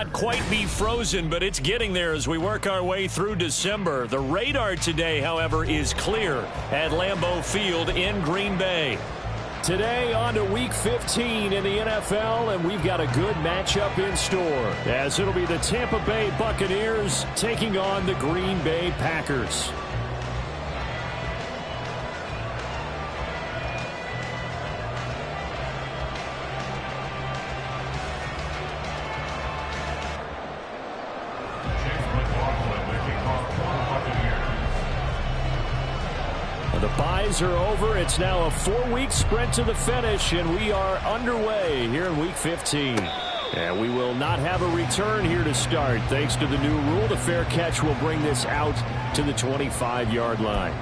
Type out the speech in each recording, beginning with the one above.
not quite be frozen, but it's getting there as we work our way through December. The radar today, however, is clear at Lambeau Field in Green Bay. Today on to Week 15 in the NFL, and we've got a good matchup in store, as it'll be the Tampa Bay Buccaneers taking on the Green Bay Packers. The byes are over. It's now a 4-week sprint to the finish, and we are underway here in Week 15. And we will not have a return here to start. Thanks to the new rule, the fair catch will bring this out to the 25-yard line.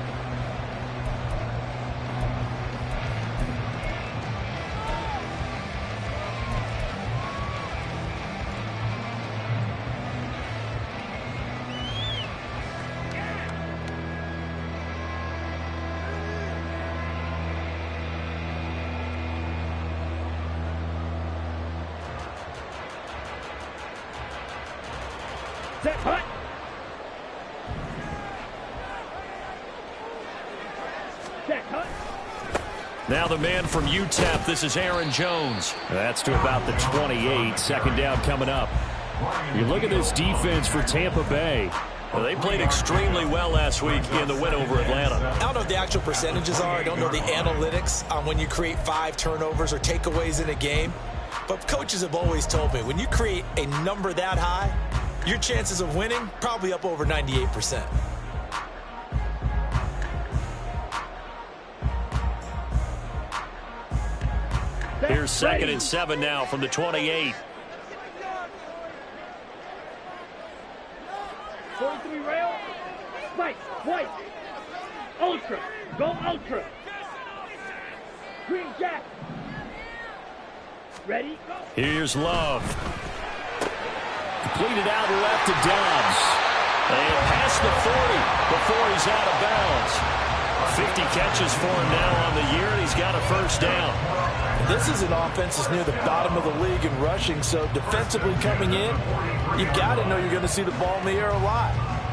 Now the man from UTEP, this is Aaron Jones. That's to about the 28. Second down coming up. You look at this defense for Tampa Bay. Well, they played extremely well last week in the win over Atlanta. I don't know what the actual percentages are. I don't know the analytics on when you create 5 turnovers or takeaways in a game. But coaches have always told me, when you create a number that high, your chances of winning probably up over 98%. Here's 2nd and 7 now from the 28. 43 rail. Spike. White. Ultra. Go ultra. Green jack. Ready? Go. Here's Love. Completed out left to Dobbs. And past the 40 before he's out of bounds. 50 catches for him now on the year, and he's got a first down. This is an offense that's near the bottom of the league in rushing, so defensively coming in, you've got to know you're going to see the ball in the air a lot.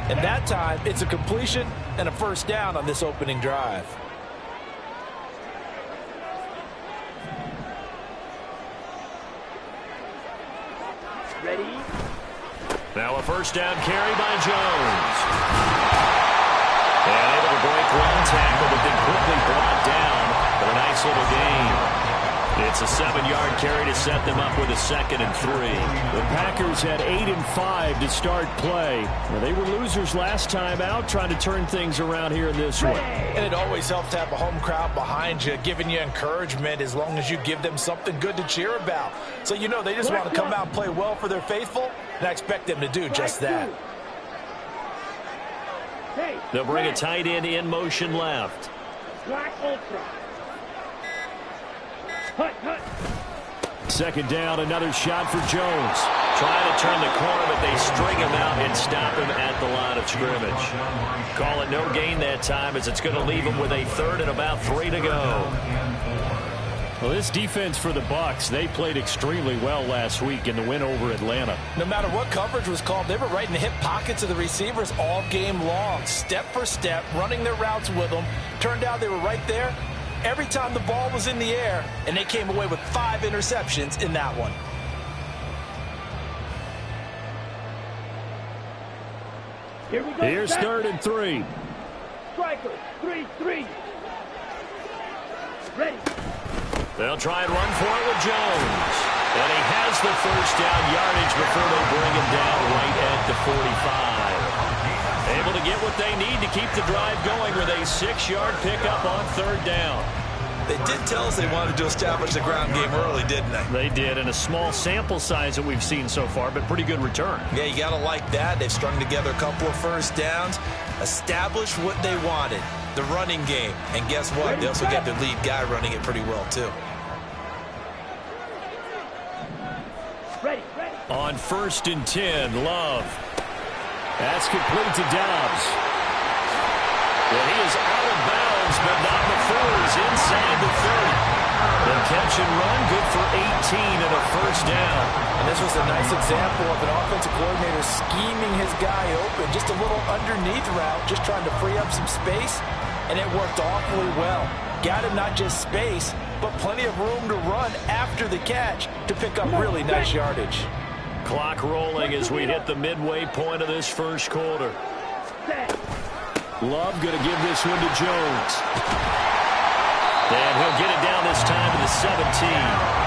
And that time, it's a completion and a first down on this opening drive. Ready? Now a first down carry by Jones. And able to break one tackle, but then quickly brought down for a nice little gain. It's a 7-yard carry to set them up with a 2nd and 3. The Packers had 8 and 5 to start play. Well, they were losers last time out, trying to turn things around here in this one. And it always helps to have a home crowd behind you, giving you encouragement as long as you give them something good to cheer about. So you know they just want to come out and play well for their faithful, and I expect them to do just that. They'll bring a tight end in motion left. Black ultra. Hut, hut. 2nd down, another shot for Jones. Trying to turn the corner, but they string him out and stop him at the line of scrimmage. Call it no gain that time, as it's going to leave him with a 3rd and about 3 to go. Well, this defense for the Bucs, they played extremely well last week in the win over Atlanta. No matter what coverage was called, they were right in the hip pockets of the receivers all game long, step for step, running their routes with them. Turned out they were right there every time the ball was in the air, and they came away with 5 interceptions in that one. Here we go. Here's 3rd and 3. Striker. 3-3. Ready. They'll try and run for it with Jones. And he has the first down yardage before they bring him down right at the 45. Able to get what they need to keep the drive going with a 6-yard pickup on 3rd down. They did tell us they wanted to establish the ground game early, didn't they? They did, and a small sample size that we've seen so far, but pretty good return. Yeah, you got to like that. They've strung together a couple of first downs, established what they wanted, the running game. And guess what? They also got their lead guy running it pretty well, too. Ready. On 1st and 10, Love. That's complete to Dobbs. And he is out of bounds, but not before he's inside the 30. The catch and run, good for 18 and a first down. And this was a nice example of an offensive coordinator scheming his guy open. Just a little underneath route, just trying to free up some space, and it worked awfully well. Got him not just space, but plenty of room to run after the catch to pick up really nice yardage. Clock rolling as we hit the midway point of this first quarter. Love going to give this one to Jones. And he'll get it down this time to the 17.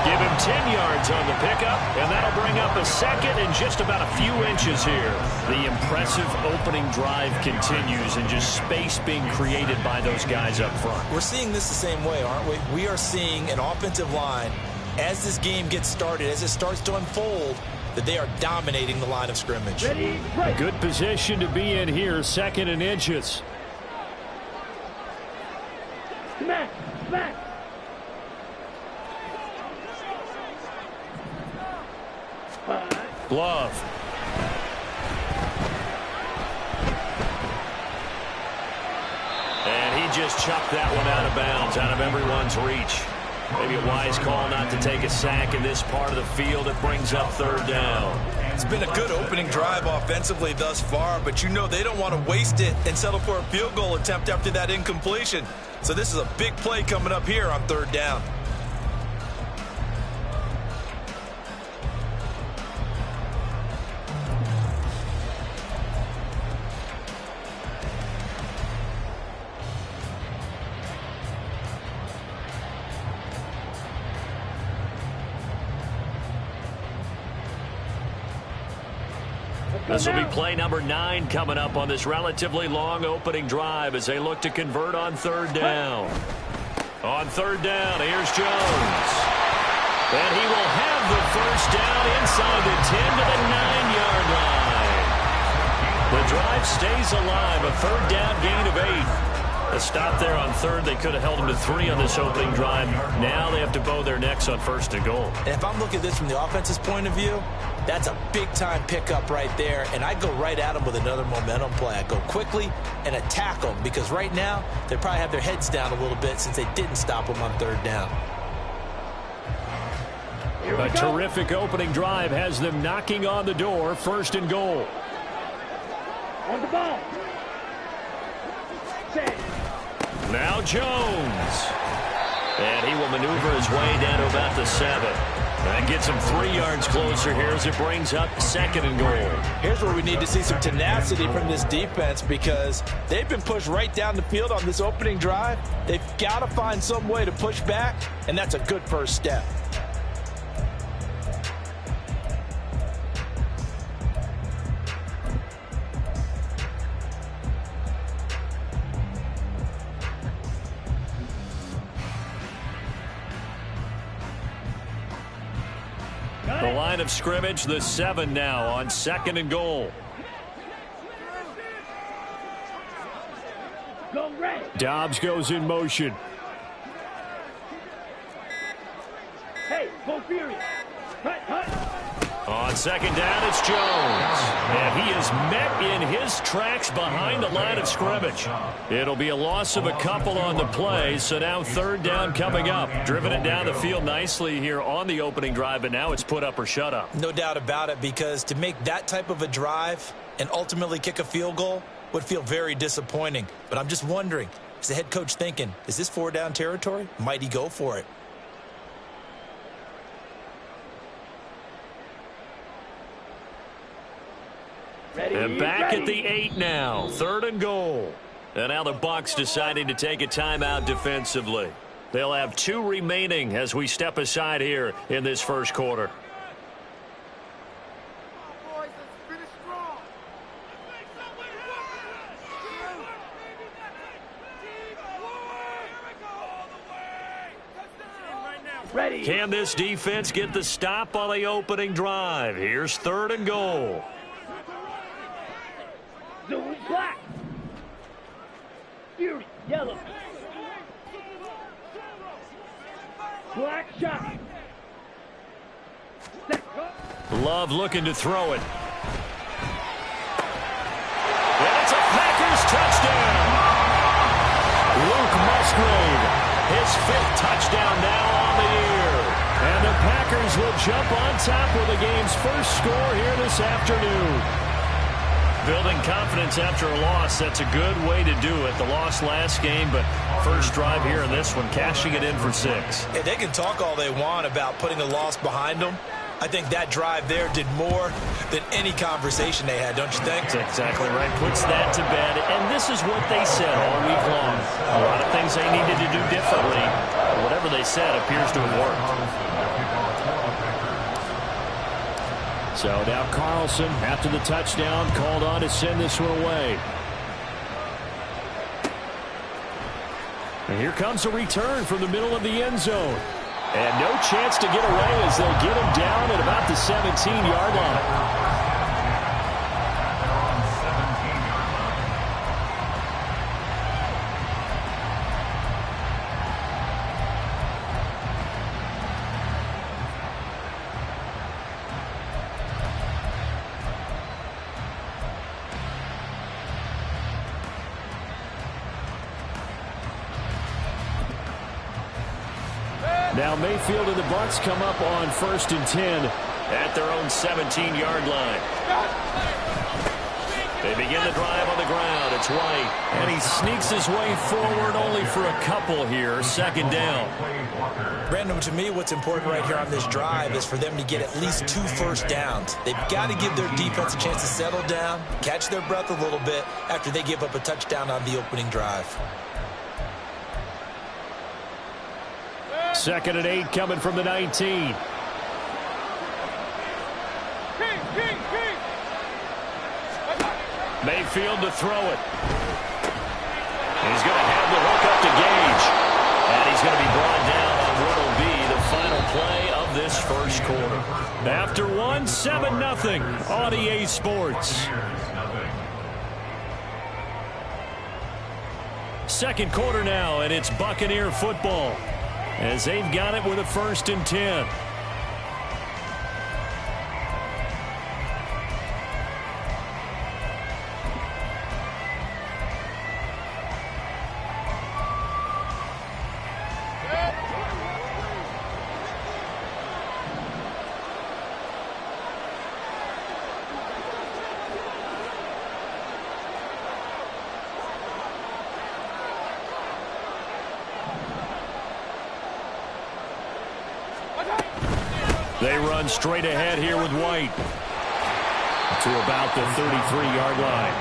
Give him 10 yards on the pickup, and that'll bring up a second and just about a few inches here. The impressive opening drive continues and just space being created by those guys up front. We're seeing this the same way, aren't we? We are seeing an offensive line, as this game gets started, as it starts to unfold, that they are dominating the line of scrimmage. Ready, A good position to be in here, second and inches. smack, smack. Glove. And he just chucked that one out of bounds, out of everyone's reach. Maybe a wise call not to take a sack in this part of the field. It brings up third down. It's been a good opening drive offensively thus far, but you know they don't want to waste it and settle for a field goal attempt after that incompletion. So this is a big play coming up here on third down. This will be play number 9 coming up on this relatively long opening drive as they look to convert on third down. On third down, here's Jones. And he will have the first down inside the 10 to the 9-yard line. The drive stays alive, a third down gain of 8. A stop there on third. They could have held them to 3 on this opening drive. Now they have to bow their necks on first and goal. And if I'm looking at this from the offense's point of view, that's a big-time pickup right there, and I go right at them with another momentum play. I go quickly and attack them because right now they probably have their heads down a little bit since they didn't stop them on third down. A terrific opening drive has them knocking on the door, first and goal. On the ball. Set. Now Jones. And he will maneuver his way down to about the 7. That gets him 3 yards closer here as it brings up second and goal. Here's where we need to see some tenacity from this defense because they've been pushed right down the field on this opening drive. They've got to find some way to push back, and that's a good first step. The line of scrimmage, the 7 now on second and goal. Go red. Dobbs goes in motion. Hey, go furious. Hut, hut. On second down, it's Jones. And he is met in his tracks behind the line of scrimmage. It'll be a loss of a couple on the play, so now third down coming up. Driven it down the field nicely here on the opening drive, but now it's put up or shut up. No doubt about it, because to make that type of a drive and ultimately kick a field goal would feel very disappointing. But I'm just wondering, is the head coach thinking, is this 4-down territory? Might he go for it? Ready, And back ready. at the 8 now, third and goal. And now the Bucs deciding to take a timeout defensively. They'll have 2 remaining as we step aside here in this first quarter. Ready. Can this defense get the stop on the opening drive? Here's third and goal. Zoom black. Fury yellow. Black shot. Set. Love looking to throw it. And it's a Packers touchdown. Luke Musgrave His 5th touchdown now on the year. And the Packers will jump on top with the game's first score here this afternoon. Building confidence after a loss, that's a good way to do it. The loss last game, but first drive here in this one, cashing it in for 6. Yeah, they can talk all they want about putting a loss behind them. I think that drive there did more than any conversation they had, don't you think? That's exactly right. Puts that to bed. And this is what they said all week long. A lot of things they needed to do differently. But whatever they said appears to have worked. So now Carlson, after the touchdown, called on to send this one away. And here comes a return from the middle of the end zone. And no chance to get away as they'll get him down at about the 17-yard line. Now Mayfield and the Bucs come up on 1st and 10 at their own 17-yard line. They begin the drive on the ground. It's White, and he sneaks his way forward only for a couple here. 2nd down. Brandon, to me, what's important right here on this drive is for them to get at least 2 first downs. They've got to give their defense a chance to settle down, catch their breath a little bit after they give up a touchdown on the opening drive. 2nd and 8 coming from the 19. Mayfield to throw it. He's going to have the hook up to Gage. And he's going to be brought down on what will be the final play of this first quarter. After 1, 7-0 on EA Sports. Second quarter now, and it's Buccaneer football, as they've got it with a 1st and 10. They run straight ahead here with White to about the 33-yard line.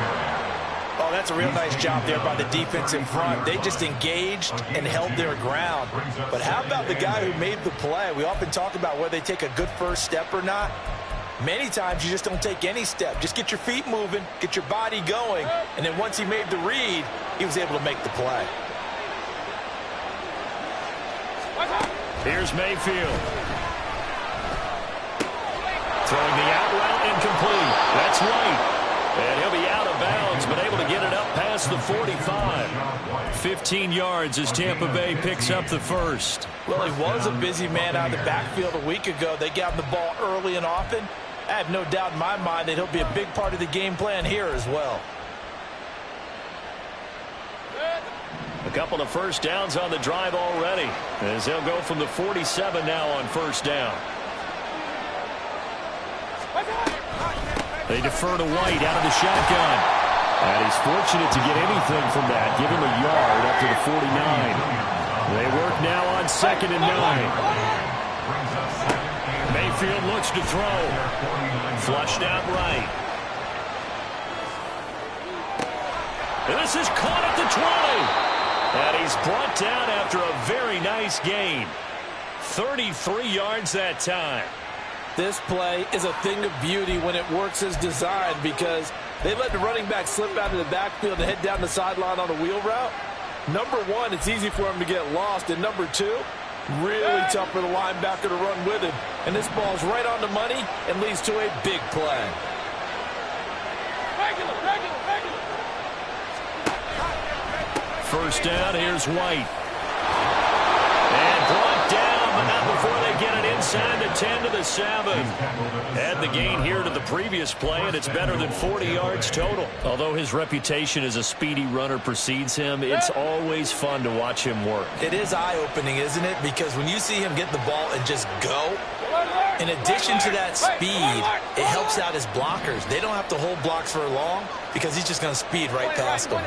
Oh, that's a real nice job there by the defense in front. They just engaged and held their ground. But how about the guy who made the play? We often talk about whether they take a good first step or not. Many times you just don't take any step. Just get your feet moving, get your body going, and then once he made the read, he was able to make the play. Here's Mayfield. Throwing the out route incomplete. That's White. And he'll be out of bounds, but able to get it up past the 45. 15 yards as Tampa Bay picks up the first. Well, he was a busy man out of the backfield a week ago. They got him the ball early and often. I have no doubt in my mind that he'll be a big part of the game plan here as well. A couple of first downs on the drive already, as they'll go from the 47 now on 1st down. They defer to White out of the shotgun. And he's fortunate to get anything from that. Give him a yard up to the 49. They work now on 2nd and 9. Mayfield looks to throw. Flushed out right. And this is caught at the 20. And he's brought down after a very nice gain. 33 yards that time. This play is a thing of beauty when it works as designed, because they let the running back slip out of the backfield and head down the sideline on a wheel route. Number one, it's easy for him to get lost. And number two, really tough for the linebacker to run with him. And this ball's right on the money and leads to a big play. First down, here's White. And brought down, but not before they get it inside the 10 to the 7. Add the gain here to the previous play, and it's better than 40 yards total. Although his reputation as a speedy runner precedes him, it's always fun to watch him work. It is eye-opening, isn't it? Because when you see him get the ball and just go, in addition to that speed, it helps out his blockers. They don't have to hold blocks for long because he's just going to speed right past them.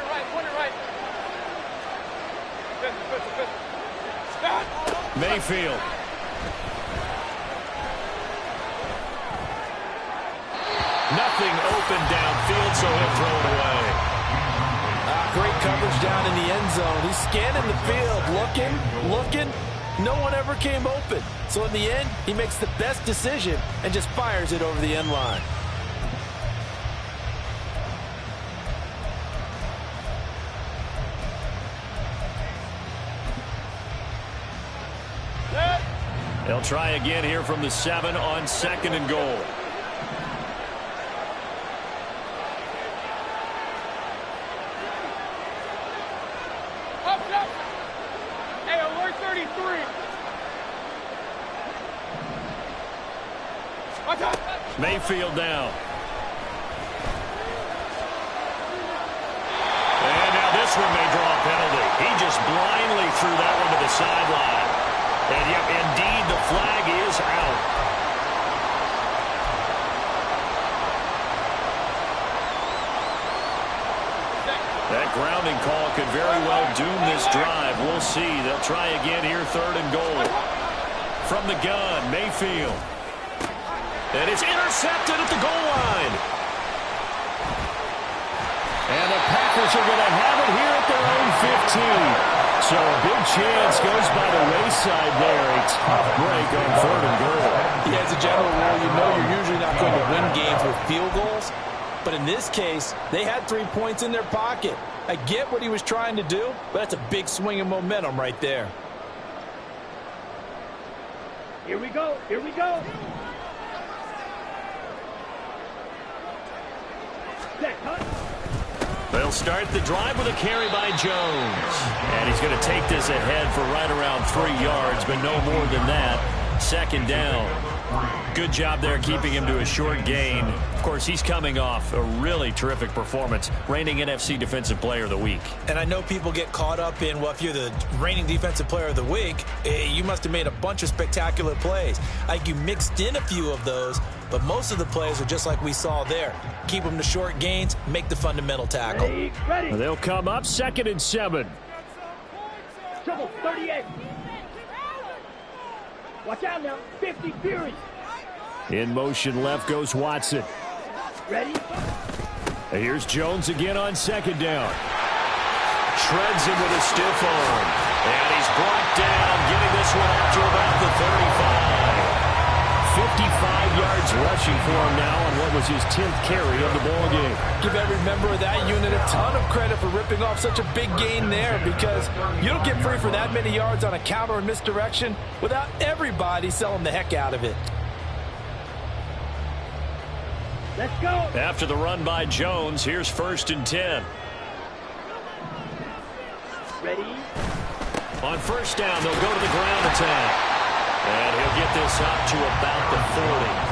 Mayfield. Nothing open downfield, so he'll throw it away. Great coverage down in the end zone. He's scanning the field, looking. No one ever came open. So in the end, he makes the best decision and just fires it over the end line. They'll try again here from the 7 on 2nd and goal. Hey, alert 33. Mayfield down. And now this one may draw a penalty. He just blindly threw that one to the sideline. And yep, indeed, the flag is out. That grounding call could very well doom this drive. We'll see. They'll try again here, 3rd and goal. From the gun, Mayfield. And it's intercepted at the goal line. And the Packers are going to have it here at their own 15. So a big chance goes by the wayside there. A tough break on 3rd and goal. Yeah, as a general rule, you know you're usually not going to win games with field goals. But in this case, they had 3 points in their pocket. I get what he was trying to do, but that's a big swing of momentum right there. Here we go. Here we go. Set, cut. They'll start the drive with a carry by Jones. And he's going to take this ahead for right around 3 yards, but no more than that. 2nd down. Good job there keeping him to a short gain. Of course, he's coming off a really terrific performance, reigning NFC Defensive Player of the Week. And I know people get caught up in, well, if you're the reigning Defensive Player of the Week, you must have made a bunch of spectacular plays. Like you mixed in a few of those, but most of the plays are just like we saw there. Keep them to short gains, make the fundamental tackle. Ready. They'll come up 2nd and 7. Trouble 38. Watch out now. 50 Fury. In motion left goes Watson. Ready. And here's Jones again on 2nd down. Shreds him with a stiff arm. And he's brought down, getting this one up to about the 35. 55 yards rushing for him now on what was his 10th carry of the ballgame. Give every member of that unit a ton of credit for ripping off such a big gain there, because you don't get free for that many yards on a counter or misdirection without everybody selling the heck out of it. Let's go. After the run by Jones, here's 1st and 10. Ready. On 1st down, they'll go to the ground attack. And he'll get this up to about the 40.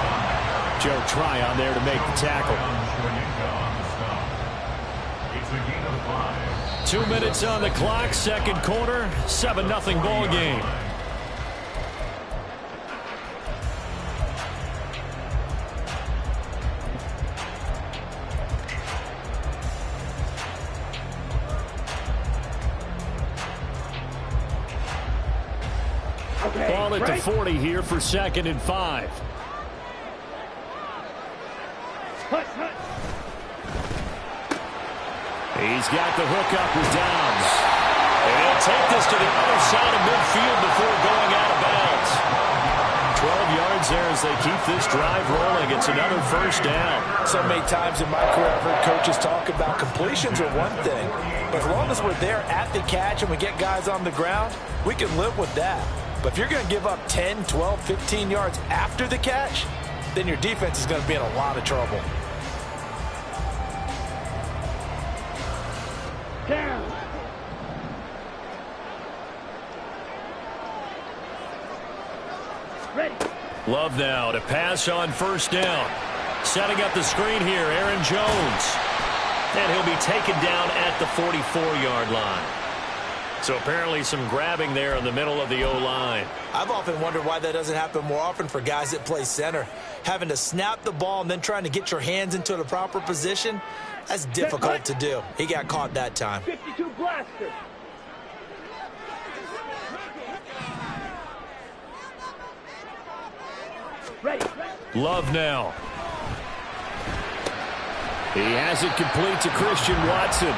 Joe Tryon there to make the tackle. 2 minutes on the clock, 2nd quarter, 7-0 ball game. Okay. Ball at the 40 here for 2nd and 5. Hut, hut. He's got the hook up with Downs. And he'll take this to the other side of midfield before going out of bounds. 12 yards there as they keep this drive rolling. It's another 1st down. So many times in my career I've heard coaches talk about completions are one thing, but as long as we're there at the catch and we get guys on the ground, we can live with that. But if you're going to give up 10, 12, 15 yards after the catch, then your defense is going to be in a lot of trouble. Down. Ready. Love now to pass on first down. Setting up the screen here, Aaron Jones. And he'll be taken down at the 44-yard line. So apparently some grabbing there in the middle of the O-line. I've often wondered why that doesn't happen more often for guys that play center. Having to snap the ball and then trying to get your hands into the proper position, that's difficult to do. He got caught that time. 52 blaster. Ready. Love now. He has it complete to Christian Watson.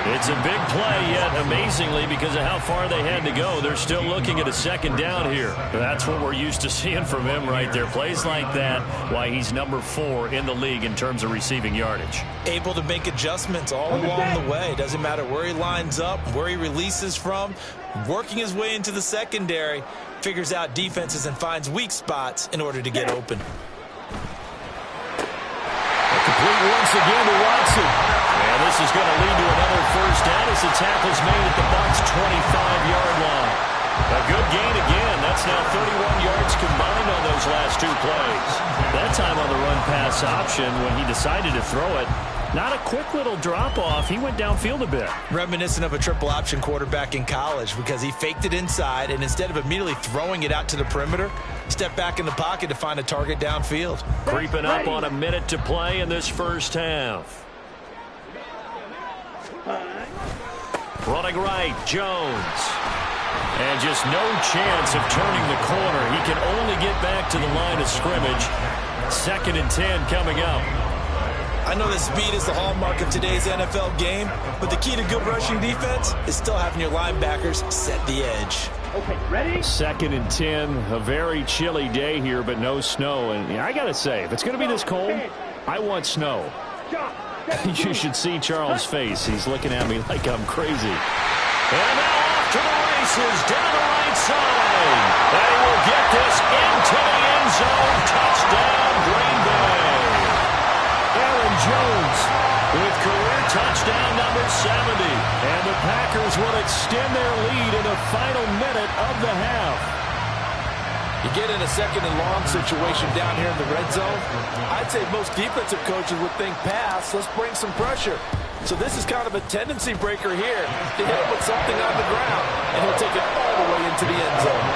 It's a big play, yet amazingly, because of how far they had to go, they're still looking at a second down here. That's what we're used to seeing from him right there. Plays like that, why he's number 4 in the league in terms of receiving yardage. Able to make adjustments all along the way. Doesn't matter where he lines up, where he releases from. Working his way into the secondary, figures out defenses and finds weak spots in order to get open. Complete once again to Watson. And this is going to lead to another first down as the tackle's made at the Bucs' 25-yard line. A good gain again. That's now 31 yards combined on those last 2 plays. That time on the run-pass option when he decided to throw it. Not a quick little drop-off. He went downfield a bit. Reminiscent of a triple option quarterback in college because he faked it inside, and instead of immediately throwing it out to the perimeter, stepped back in the pocket to find a target downfield. Creeping up on a minute to play in this first half. Running right, Jones. And just no chance of turning the corner. He can only get back to the line of scrimmage. 2nd and 10 coming up. I know that speed is the hallmark of today's NFL game, but the key to good rushing defense is still having your linebackers set the edge. Okay, ready? 2nd and 10, a very chilly day here, but no snow. And I got to say, if it's going to be this cold, I want snow. You should see Charles' face. He's looking at me like I'm crazy. And now off to the races, down the right side. And he will get this into the end zone. Touchdown, Green Bay. Aaron Jones with career touchdown number 70. And the Packers will extend their lead in the final minute of the half. You get in a 2nd and long situation down here in the red zone. I'd say most defensive coaches would think pass. Let's bring some pressure. So this is kind of a tendency breaker here to hit him with something on the ground, and he'll take it all the way into the end zone.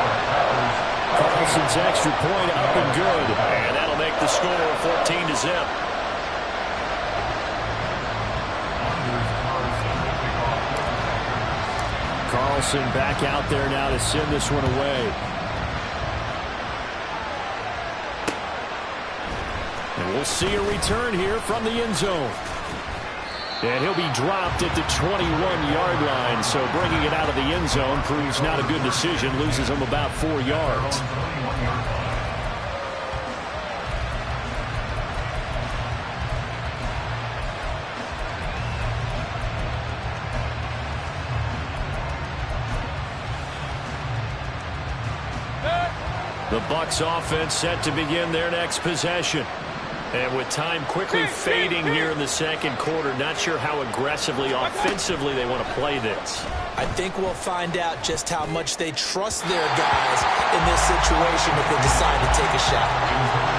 Carlson's extra point up and good. And that'll make the score 14-0. Carlson back out there now to send this one away. And we'll see a return here from the end zone. And he'll be dropped at the 21-yard line. So bringing it out of the end zone proves not a good decision. Loses him about 4 yards. The Bucs offense set to begin their next possession. And with time quickly fading here in the second quarter, not sure how aggressively, offensively they want to play this. I think we'll find out just how much they trust their guys in this situation if they decide to take a shot.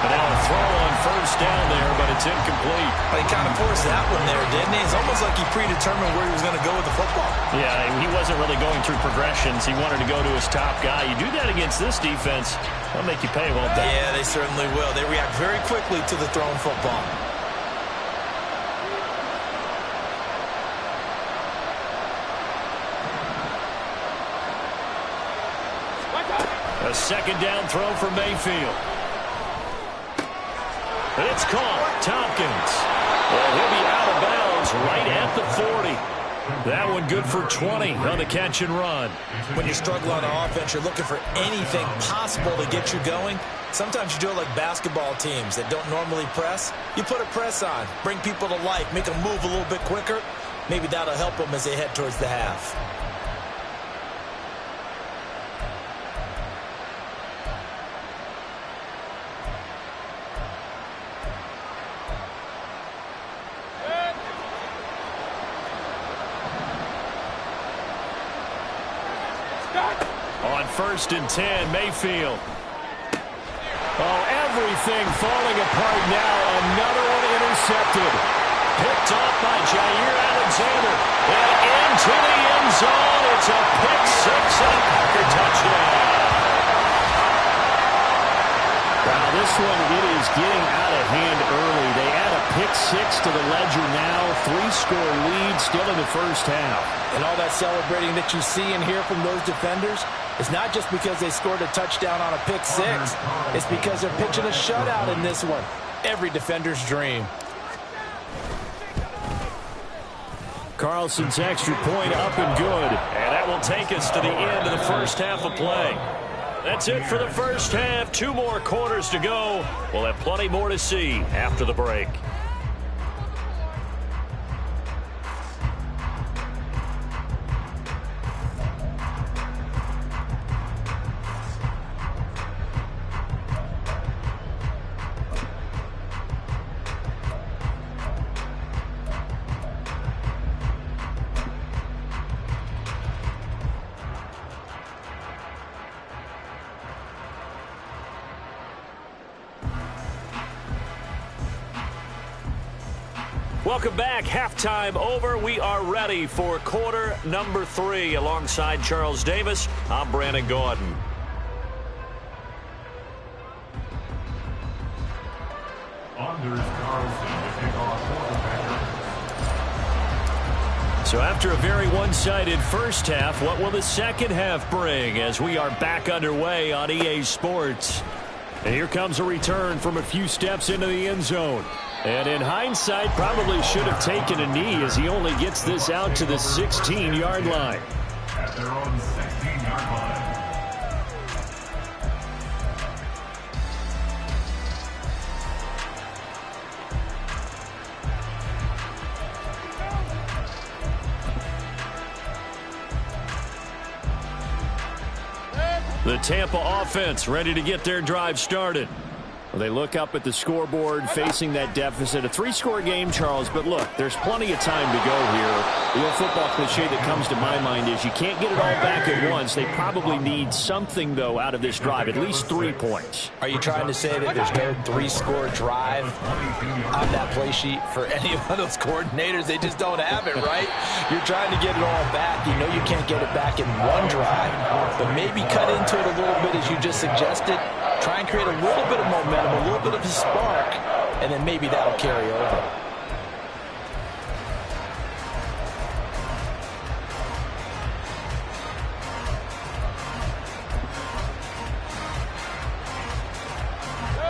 But now a throw on first down there, but it's incomplete. Well, he kind of forced that one there, didn't he? It's almost like he predetermined where he was going to go with the football. Yeah, he wasn't really going through progressions. He wanted to go to his top guy. You do that against this defense, they'll make you pay, won't they? Yeah, they certainly will. They react very quickly to the thrown football. A second down throw for Mayfield. And it's caught. Tompkins. Well, he'll be out of bounds right at the 40. That one good for 20 on the catch and run. When you struggle on offense, you're looking for anything possible to get you going. Sometimes you do it like basketball teams that don't normally press. You put a press on, bring people to life, make them move a little bit quicker. Maybe that'll help them as they head towards the half. On 1st and 10, Mayfield. Oh, Everything falling apart now. Another one intercepted. Picked off by Jair Alexander. And into the end zone. It's a pick six and a Packer touchdown. Wow, this one, it is getting out of hand early. They add a pick six to the ledger now. 3-score lead still in the first half. And all that celebrating that you see and hear from those defenders, it's not just because they scored a touchdown on a pick six. It's because they're pitching a shutout in this one. Every defender's dream. Carlson's extra point up and good. And that will take us to the end of the first half of play. That's it for the first half. 2 more quarters to go. We'll have plenty more to see after the break. Welcome back. Halftime over. We are ready for quarter number 3. Alongside Charles Davis, I'm Brandon Gaudin. So after a very one-sided first half, what will the second half bring as we are back underway on EA Sports? And here comes a return from a few steps into the end zone. And in hindsight, probably should have taken a knee as he only gets this out to the 16-yard line. At their own 16-yard line. The Tampa offense ready to get their drive started. Well, they look up at the scoreboard facing that deficit. A 3-score game, Charles, but look, there's plenty of time to go here. The old football cliche that comes to my mind is you can't get it all back at once. They probably need something, though, out of this drive, at least 3 points. Are you trying to say that there's no 3-score drive on that play sheet for any of those coordinators? They just don't have it, right? You're trying to get it all back. You know you can't get it back in one drive, but maybe cut into it a little bit as you just suggested. Try and create a little bit of momentum, a little bit of a spark, and then maybe that'll carry over.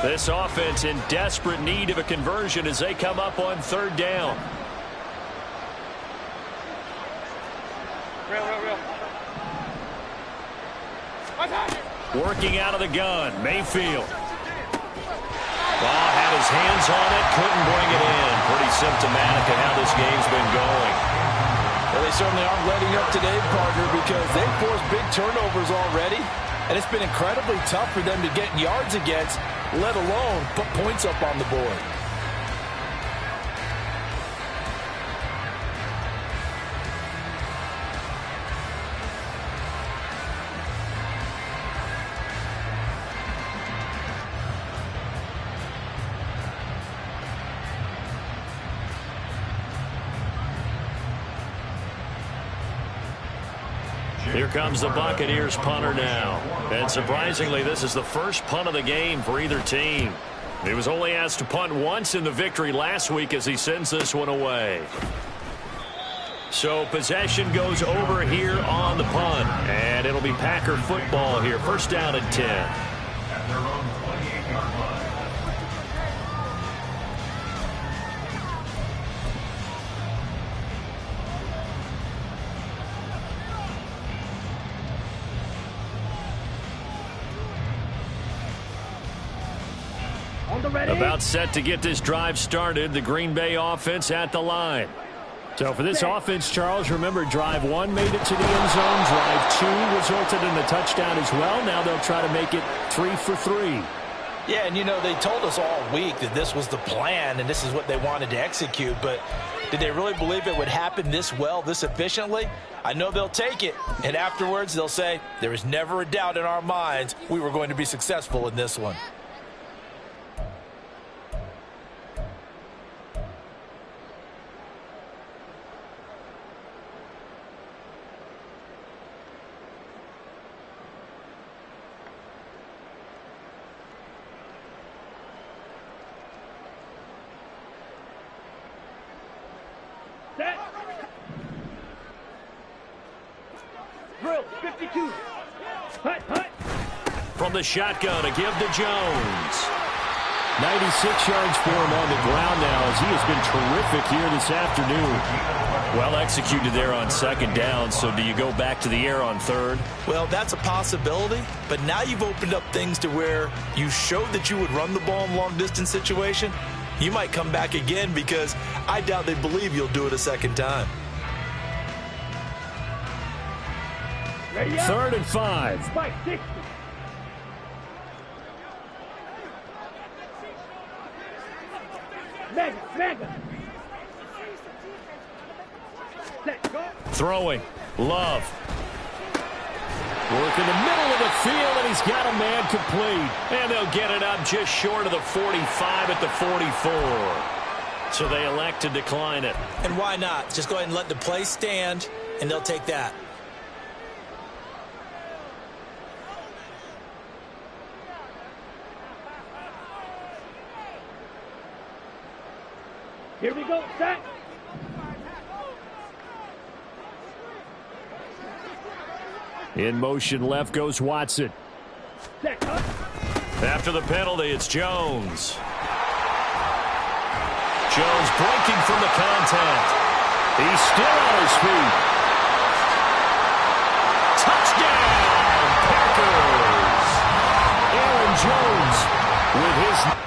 This offense in desperate need of a conversion as they come up on 3rd down. Working out of the gun, Mayfield. Had his hands on it, couldn't bring it in. Pretty symptomatic of how this game's been going. Well, they certainly aren't letting up today, partner, because they've forced big turnovers already, and it's been incredibly tough for them to get yards against, let alone put points up on the board. Here comes the Buccaneers punter now. And surprisingly, this is the first punt of the game for either team. He was only asked to punt once in the victory last week as he sends this one away. So possession goes over here on the punt. And it'll be Packer football here. 1st down and 10. At their own 28-yard line. About set to get this drive started. The Green Bay offense at the line. So for this offense, Charles, remember drive 1 made it to the end zone. Drive 2 resulted in a touchdown as well. Now they'll try to make it 3 for 3. Yeah, and you know, they told us all week that this was the plan and this is what they wanted to execute. But did they really believe it would happen this well, this efficiently? I know they'll take it. And afterwards, they'll say, there was never a doubt in our minds we were going to be successful in this one. Set. Drill. 52. Hut, hut. From the shotgun, a give to Jones. 96 yards for him on the ground now as he has been terrific here this afternoon. Well executed there on second down, so do you go back to the air on third? Well, that's a possibility, but now you've opened up things to where you showed that you would run the ball in long-distance situation. You might come back again because I doubt they believe you'll do it a second time. Ready up. 3rd and 5. Spike 60. Mega. Set, go. Throwing. Love. Work in the middle of the field, and he's got a man complete. And they'll get it up just short of the 45 at the 44. So they elect to decline it. And why not? Just go ahead and let the play stand, and they'll take that. Here we go. Set. In motion left goes Watson. Set. Up. After the penalty, it's Jones. Jones breaking from the contact. He's still on his feet. Touchdown, Packers! Aaron Jones with his...